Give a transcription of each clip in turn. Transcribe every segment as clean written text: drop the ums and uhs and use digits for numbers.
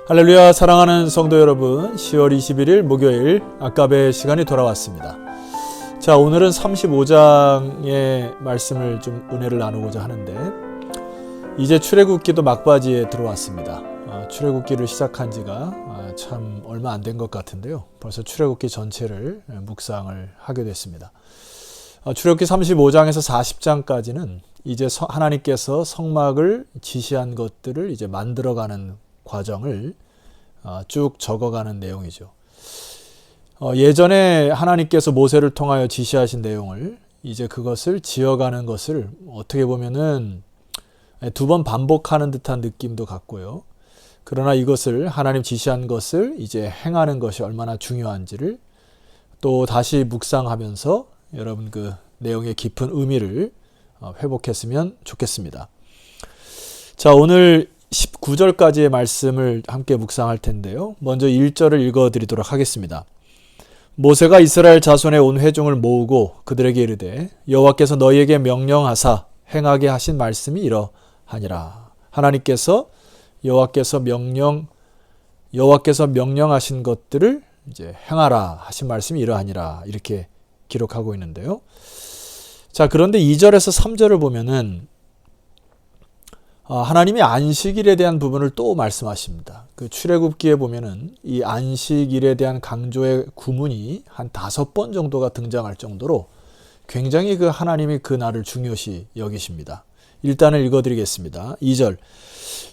할렐루야. 사랑하는 성도 여러분, 10월 21일 목요일 아까베 시간이 돌아왔습니다. 자, 오늘은 35장의 말씀을 좀 은혜를 나누고자 하는데, 이제 출애굽기도 막바지에 들어왔습니다. 출애굽기를 시작한 지가 참 얼마 안 된 것 같은데요. 벌써 출애굽기 전체를 묵상을 하게 됐습니다. 출애굽기 35장에서 40장까지는 이제 하나님께서 성막을 지시한 것들을 이제 만들어가는 과정을 쭉 적어가는 내용이죠. 예전에 하나님께서 모세를 통하여 지시하신 내용을 이제 그것을 지어가는 것을 어떻게 보면은 두 번 반복하는 듯한 느낌도 같고요. 그러나 이것을 하나님 지시한 것을 이제 행하는 것이 얼마나 중요한지를 또 다시 묵상하면서 여러분 그 내용의 깊은 의미를 회복했으면 좋겠습니다. 자, 오늘 19절까지의 말씀을 함께 묵상할 텐데요. 먼저 1절을 읽어드리도록 하겠습니다. 모세가 이스라엘 자손의 온 회중을 모으고 그들에게 이르되 여호와께서 너희에게 명령하사 행하게 하신 말씀이 이러하니라. 하나님께서 여호와께서 명령하신 것들을 이제 행하라 하신 말씀이 이러하니라, 이렇게 기록하고 있는데요. 자, 그런데 2절에서 3절을 보면은 하나님이 안식일에 대한 부분을 또 말씀하십니다. 그 출애굽기에 보면은 이 안식일에 대한 강조의 구문이 한 5번 정도가 등장할 정도로 굉장히 그 하나님이 그 날을 중요시 여기십니다. 일단은 읽어드리겠습니다. 2절.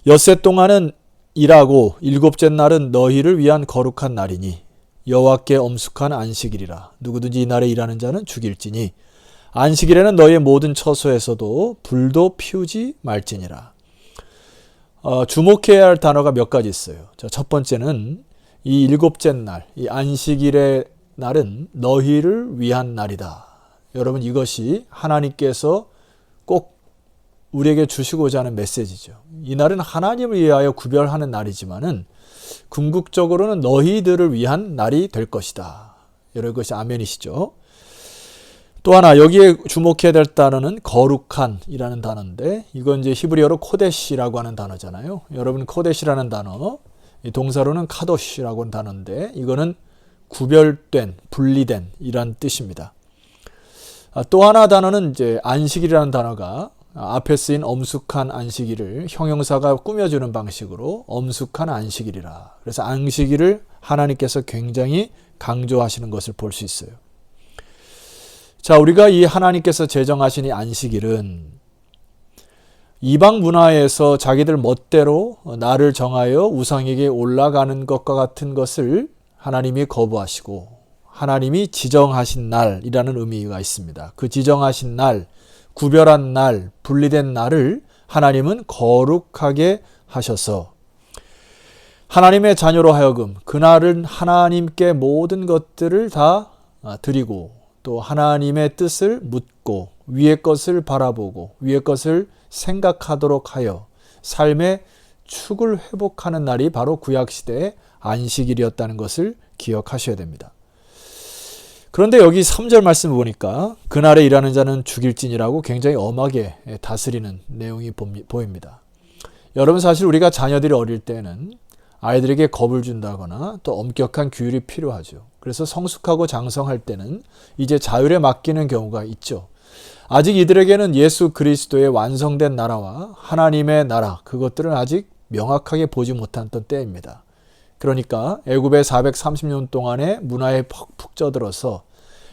엿새 동안은 일하고 일곱째 날은 너희를 위한 거룩한 날이니 여호와께 엄숙한 안식일이라. 누구든지 이 날에 일하는 자는 죽일지니 안식일에는 너희의 모든 처소에서도 불도 피우지 말지니라. 주목해야 할 단어가 몇 가지 있어요. 자, 첫 번째는 이 일곱째 날, 이 안식일의 날은 너희를 위한 날이다. 여러분, 이것이 하나님께서 꼭 우리에게 주시고자 하는 메시지죠. 이 날은 하나님을 위하여 구별하는 날이지만은 궁극적으로는 너희들을 위한 날이 될 것이다. 여러분, 이것이 아멘이시죠? 또 하나 여기에 주목해야 될 단어는 거룩한이라는 단어인데, 이건 이제 히브리어로 코데시라고 하는 단어잖아요. 여러분, 코데시라는 단어, 동사로는 카도시라고 하는 단어인데, 이거는 구별된, 분리된 이란 뜻입니다. 또 하나 단어는 이제 안식일이라는 단어가 앞에 쓰인 엄숙한 안식일을 형용사가 꾸며주는 방식으로 엄숙한 안식일이라. 그래서 안식일을 하나님께서 굉장히 강조하시는 것을 볼 수 있어요. 자, 우리가 이 하나님께서 제정하신 이 안식일은 이방 문화에서 자기들 멋대로 날을 정하여 우상에게 올라가는 것과 같은 것을 하나님이 거부하시고 하나님이 지정하신 날이라는 의미가 있습니다. 그 지정하신 날, 구별한 날, 분리된 날을 하나님은 거룩하게 하셔서 하나님의 자녀로 하여금 그날은 하나님께 모든 것들을 다 드리고 또 하나님의 뜻을 묻고 위의 것을 바라보고 위의 것을 생각하도록 하여 삶의 축을 회복하는 날이 바로 구약시대의 안식일이었다는 것을 기억하셔야 됩니다. 그런데 여기 3절 말씀을 보니까 그날에 일하는 자는 죽일지니라고 굉장히 엄하게 다스리는 내용이 보입니다. 여러분, 사실 우리가 자녀들이 어릴 때는 아이들에게 겁을 준다거나 또 엄격한 규율이 필요하죠. 그래서 성숙하고 장성할 때는 이제 자율에 맡기는 경우가 있죠. 아직 이들에게는 예수 그리스도의 완성된 나라와 하나님의 나라, 그것들은 아직 명확하게 보지 못했던 때입니다. 그러니까 애굽의 430년 동안의 문화에 푹 쪄들어서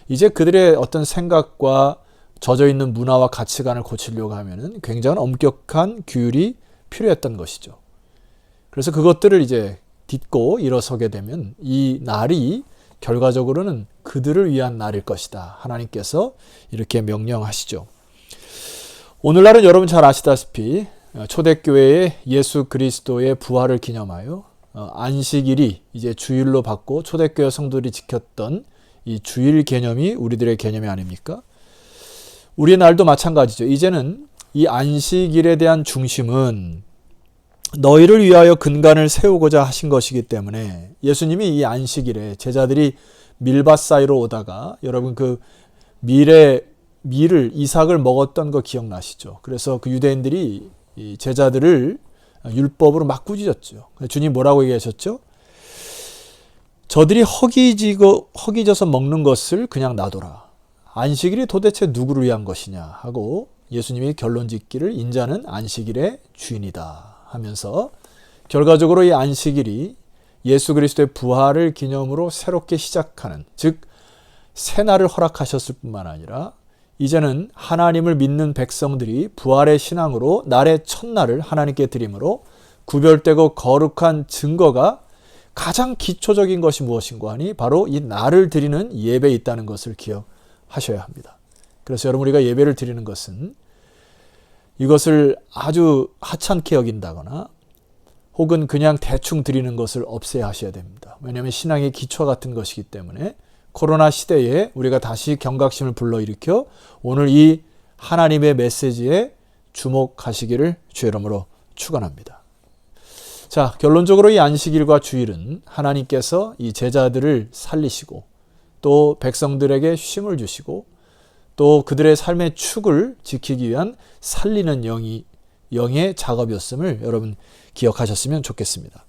이제 그들의 어떤 생각과 젖어있는 문화와 가치관을 고치려고 하면은 굉장히 엄격한 규율이 필요했던 것이죠. 그래서 그것들을 이제 딛고 일어서게 되면 이 날이 결과적으로는 그들을 위한 날일 것이다. 하나님께서 이렇게 명령하시죠. 오늘날은 여러분 잘 아시다시피 초대교회의 예수 그리스도의 부활을 기념하여 안식일이 이제 주일로 받고 초대교회 성도들이 지켰던 이 주일 개념이 우리들의 개념이 아닙니까? 우리의 날도 마찬가지죠. 이제는 이 안식일에 대한 중심은 너희를 위하여 근간을 세우고자 하신 것이기 때문에 예수님이 이 안식일에 제자들이 밀밭 사이로 오다가 여러분 그 밀을 이삭을 먹었던 거 기억나시죠? 그래서 그 유대인들이 이 제자들을 율법으로 막 꾸짖었죠. 주님 뭐라고 얘기하셨죠? 저들이 허기져서 먹는 것을 그냥 놔둬라. 안식일이 도대체 누구를 위한 것이냐 하고 예수님이 결론 짓기를 인자는 안식일의 주인이다 하면서 결과적으로 이 안식일이 예수 그리스도의 부활을 기념으로 새롭게 시작하는, 즉 새날을 허락하셨을 뿐만 아니라 이제는 하나님을 믿는 백성들이 부활의 신앙으로 날의 첫날을 하나님께 드림으로 구별되고 거룩한 증거가 가장 기초적인 것이 무엇인가 하니 바로 이 날을 드리는 예배에 있다는 것을 기억하셔야 합니다. 그래서 여러분, 우리가 예배를 드리는 것은 이것을 아주 하찮게 여긴다거나 혹은 그냥 대충 드리는 것을 없애야 하셔야 됩니다. 왜냐하면 신앙의 기초 같은 것이기 때문에 코로나 시대에 우리가 다시 경각심을 불러일으켜 오늘 이 하나님의 메시지에 주목하시기를 주의 이름으로 축원합니다. 자, 결론적으로 이 안식일과 주일은 하나님께서 이 제자들을 살리시고 또 백성들에게 쉼을 주시고 또 그들의 삶의 축을 지키기 위한 살리는 영의 작업이었음을 여러분 기억하셨으면 좋겠습니다.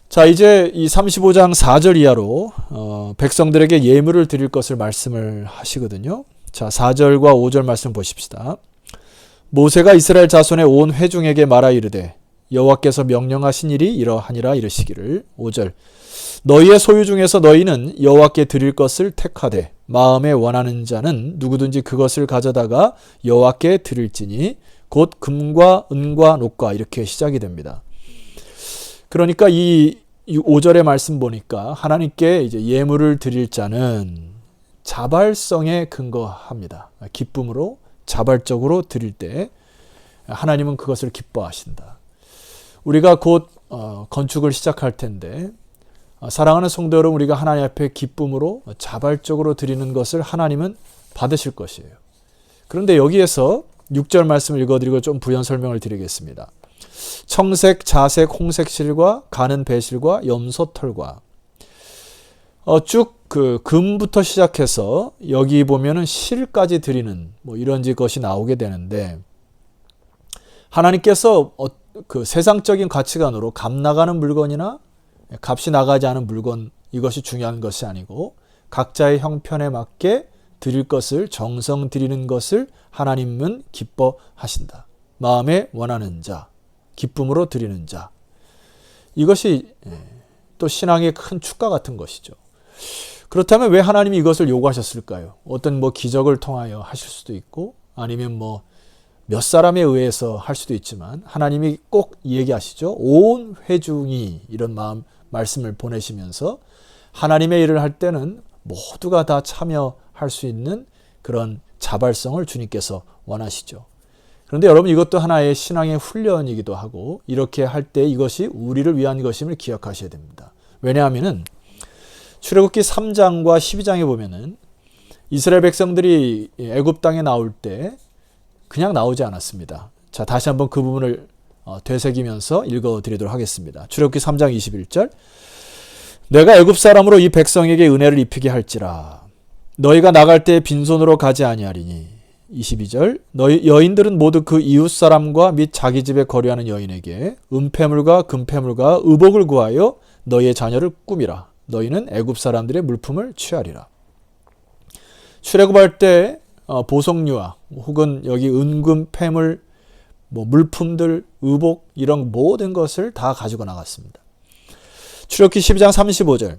자, 이제 이 35장 4절 이하로 백성들에게 예물을 드릴 것을 말씀을 하시거든요. 자, 4절과 5절 말씀 보십시다. 모세가 이스라엘 자손의 온 회중에게 말하 이르되 여호와께서 명령하신 일이 이러하니라 이르시기를. 5절 너희의 소유 중에서 너희는 여호와께 드릴 것을 택하되 마음에 원하는 자는 누구든지 그것을 가져다가 여호와께 드릴지니 곧 금과 은과 녹과 이렇게 시작이 됩니다. 그러니까 이 5절의 말씀 보니까 하나님께 이제 예물을 드릴 자는 자발성에 근거합니다. 기쁨으로 자발적으로 드릴 때 하나님은 그것을 기뻐하신다. 우리가 곧 건축을 시작할 텐데 사랑하는 성도 여러분, 우리가 하나님 앞에 기쁨으로 자발적으로 드리는 것을 하나님은 받으실 것이에요. 그런데 여기에서 6절 말씀을 읽어드리고 좀 부연 설명을 드리겠습니다. 청색, 자색, 홍색 실과 가는 배실과 염소털과 쭉 그 금부터 시작해서 여기 보면은 실까지 드리는 뭐 이런 것이 나오게 되는데 하나님께서 그 세상적인 가치관으로 값 나가는 물건이나 값이 나가지 않은 물건 이것이 중요한 것이 아니고 각자의 형편에 맞게 드릴 것을 정성 드리는 것을 하나님은 기뻐하신다. 마음에 원하는 자, 기쁨으로 드리는 자. 이것이 또 신앙의 큰 축가 같은 것이죠. 그렇다면 왜 하나님이 이것을 요구하셨을까요? 어떤 기적을 통하여 하실 수도 있고 아니면 몇 사람에 의해서 할 수도 있지만 하나님이 꼭 얘기하시죠. 온 회중이 이런 말씀을 보내시면서 하나님의 일을 할 때는 모두가 다 참여할 수 있는 그런 자발성을 주님께서 원하시죠. 그런데 여러분, 이것도 하나의 신앙의 훈련이기도 하고 이렇게 할 때 이것이 우리를 위한 것임을 기억하셔야 됩니다. 왜냐하면은 출애굽기 3장과 12장에 보면은 이스라엘 백성들이 애굽 땅에 나올 때 그냥 나오지 않았습니다. 자, 다시 한번 그 부분을 되새기면서 읽어드리도록 하겠습니다. 출애굽기 3장 21절 내가 애굽 사람으로 이 백성에게 은혜를 입히게 할지라 너희가 나갈 때 빈손으로 가지 아니하리니. 22절 너희 여인들은 모두 그 이웃 사람과 및 자기 집에 거류하는 여인에게 은폐물과 금폐물과 의복을 구하여 너희의 자녀를 꾸미라. 너희는 애굽 사람들의 물품을 취하리라. 출애굽할 때 보석류와 혹은 여기 은금, 폐물, 물품들, 의복 이런 모든 것을 다 가지고 나갔습니다. 출애굽기 12장 35절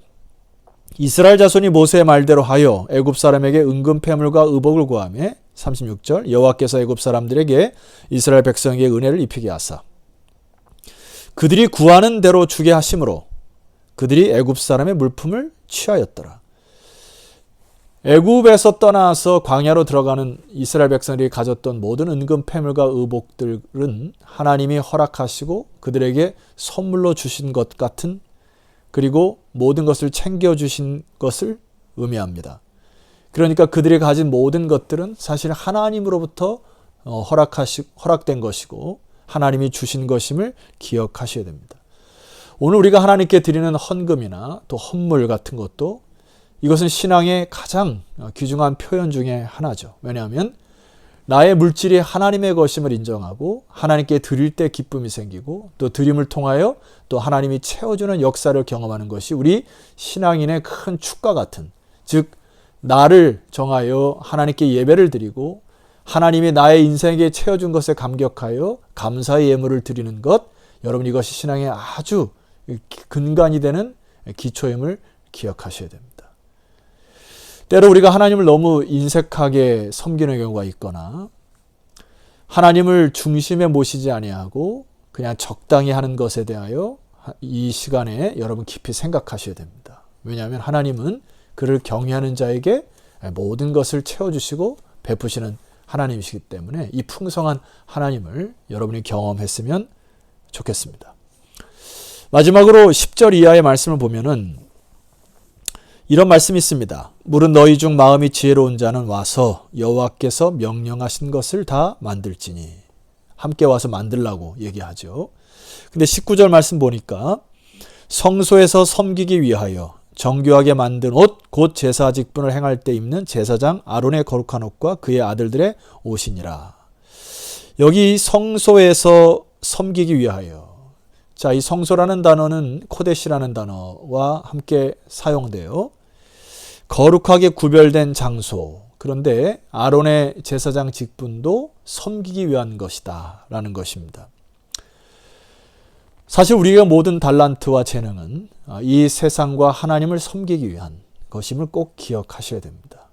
이스라엘 자손이 모세의 말대로 하여 애굽 사람에게 은금, 폐물과 의복을 구하매. 36절 여호와께서 애굽 사람들에게 이스라엘 백성에게 은혜를 입히게 하사 그들이 구하는 대로 주게 하심으로 그들이 애굽 사람의 물품을 취하였더라. 애굽에서 떠나서 광야로 들어가는 이스라엘 백성들이 가졌던 모든 은금, 폐물과 의복들은 하나님이 허락하시고 그들에게 선물로 주신 것 같은, 그리고 모든 것을 챙겨주신 것을 의미합니다. 그러니까 그들이 가진 모든 것들은 사실 하나님으로부터 허락된 것이고 하나님이 주신 것임을 기억하셔야 됩니다. 오늘 우리가 하나님께 드리는 헌금이나 또 헌물 같은 것도 이것은 신앙의 가장 귀중한 표현 중에 하나죠. 왜냐하면 나의 물질이 하나님의 것임을 인정하고 하나님께 드릴 때 기쁨이 생기고 또 드림을 통하여 또 하나님이 채워주는 역사를 경험하는 것이 우리 신앙인의 큰 축과 같은, 즉 나를 정하여 하나님께 예배를 드리고 하나님이 나의 인생에 채워준 것에 감격하여 감사의 예물을 드리는 것, 여러분 이것이 신앙의 아주 근간이 되는 기초임을 기억하셔야 됩니다. 때로 우리가 하나님을 너무 인색하게 섬기는 경우가 있거나 하나님을 중심에 모시지 아니하고 그냥 적당히 하는 것에 대하여 이 시간에 여러분 깊이 생각하셔야 됩니다. 왜냐하면 하나님은 그를 경외하는 자에게 모든 것을 채워주시고 베푸시는 하나님이시기 때문에 이 풍성한 하나님을 여러분이 경험했으면 좋겠습니다. 마지막으로 10절 이하의 말씀을 보면은 이런 말씀이 있습니다. 물은 너희 중 마음이 지혜로운 자는 와서 여호와께서 명령하신 것을 다 만들지니. 함께 와서 만들라고 얘기하죠. 근데 19절 말씀 보니까 성소에서 섬기기 위하여 정교하게 만든 옷, 곧 제사 직분을 행할 때 입는 제사장 아론의 거룩한 옷과 그의 아들들의 옷이니라. 여기 성소에서 섬기기 위하여. 자, 이 성소라는 단어는 코데시라는 단어와 함께 사용돼요. 거룩하게 구별된 장소. 그런데 아론의 제사장 직분도 섬기기 위한 것이다 라는 것입니다. 사실 우리가 모든 달란트와 재능은 이 세상과 하나님을 섬기기 위한 것임을 꼭 기억하셔야 됩니다.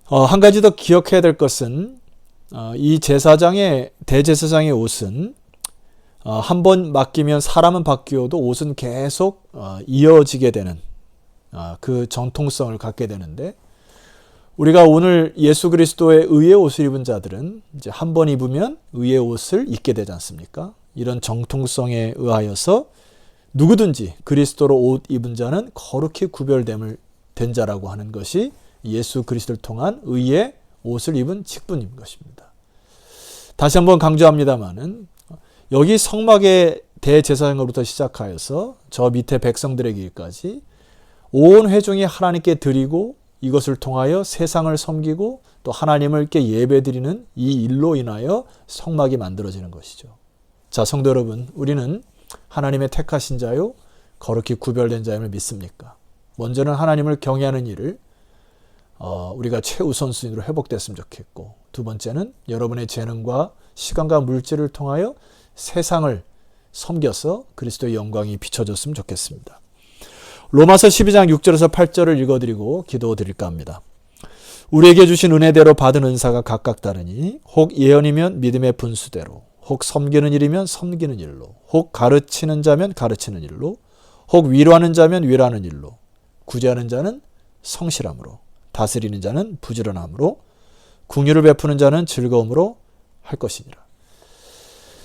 한 가지 더 기억해야 될 것은 이 대제사장의 옷은 한 번 맡기면 사람은 바뀌어도 옷은 계속 이어지게 되는 그 정통성을 갖게 되는데, 우리가 오늘 예수 그리스도의 의의 옷을 입은 자들은 이제 한 번 입으면 의의 옷을 입게 되지 않습니까? 이런 정통성에 의하여서 누구든지 그리스도로 옷 입은 자는 거룩히 구별됨을 된 자라고 하는 것이 예수 그리스도를 통한 의의 옷을 입은 직분인 것입니다. 다시 한번 강조합니다마는 여기 성막의 대제사장으로부터 시작하여서 저 밑에 백성들에게까지 온 회중이 하나님께 드리고 이것을 통하여 세상을 섬기고 또 하나님을 이렇게 예배드리는 이 일로 인하여 성막이 만들어지는 것이죠. 자, 성도 여러분, 우리는 하나님의 택하신 자요 거룩히 구별된 자임을 믿습니까? 먼저는 하나님을 경외하는 일을 우리가 최우선순위로 회복됐으면 좋겠고, 두 번째는 여러분의 재능과 시간과 물질을 통하여 세상을 섬겨서 그리스도의 영광이 비춰졌으면 좋겠습니다. 로마서 12장 6절에서 8절을 읽어드리고 기도드릴까 합니다. 우리에게 주신 은혜대로 받은 은사가 각각 다르니 혹 예언이면 믿음의 분수대로, 혹 섬기는 일이면 섬기는 일로, 혹 가르치는 자면 가르치는 일로, 혹 위로하는 자면 위로하는 일로, 구제하는 자는 성실함으로, 다스리는 자는 부지런함으로, 긍휼을 베푸는 자는 즐거움으로 할 것이니라.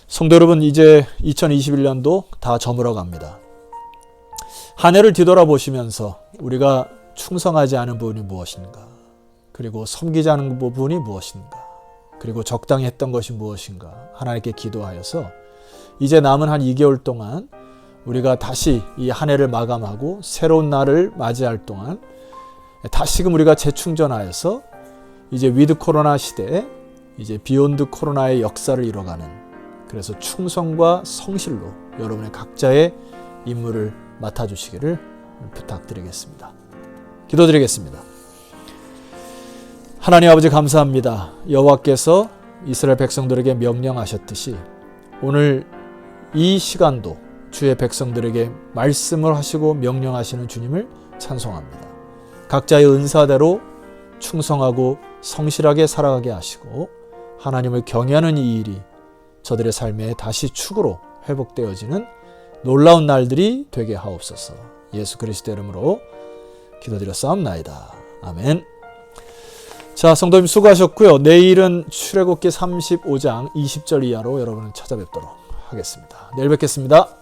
성도 여러분, 이제 2021년도 다 저물어 갑니다. 한 해를 뒤돌아보시면서 우리가 충성하지 않은 부분이 무엇인가, 그리고 섬기지 않은 부분이 무엇인가, 그리고 적당히 했던 것이 무엇인가 하나님께 기도하여서 이제 남은 한 2개월 동안 우리가 다시 이 한 해를 마감하고 새로운 날을 맞이할 동안 다시금 우리가 재충전하여서 이제 위드 코로나 시대에 이제 비욘드 코로나의 역사를 이뤄가는, 그래서 충성과 성실로 여러분의 각자의 임무를 맡아주시기를 부탁드리겠습니다. 기도드리겠습니다. 하나님 아버지 감사합니다. 여호와께서 이스라엘 백성들에게 명령하셨듯이 오늘 이 시간도 주의 백성들에게 말씀을 하시고 명령하시는 주님을 찬송합니다. 각자의 은사대로 충성하고 성실하게 살아가게 하시고 하나님을 경외하는 이 일이 저들의 삶에 다시 축으로 회복되어지는 놀라운 날들이 되게 하옵소서. 예수 그리스도 이름으로 기도드렸사옵나이다. 아멘. 자, 성도님 수고하셨고요. 내일은 출애굽기 35장 20절 이하로 여러분을 찾아뵙도록 하겠습니다. 내일 뵙겠습니다.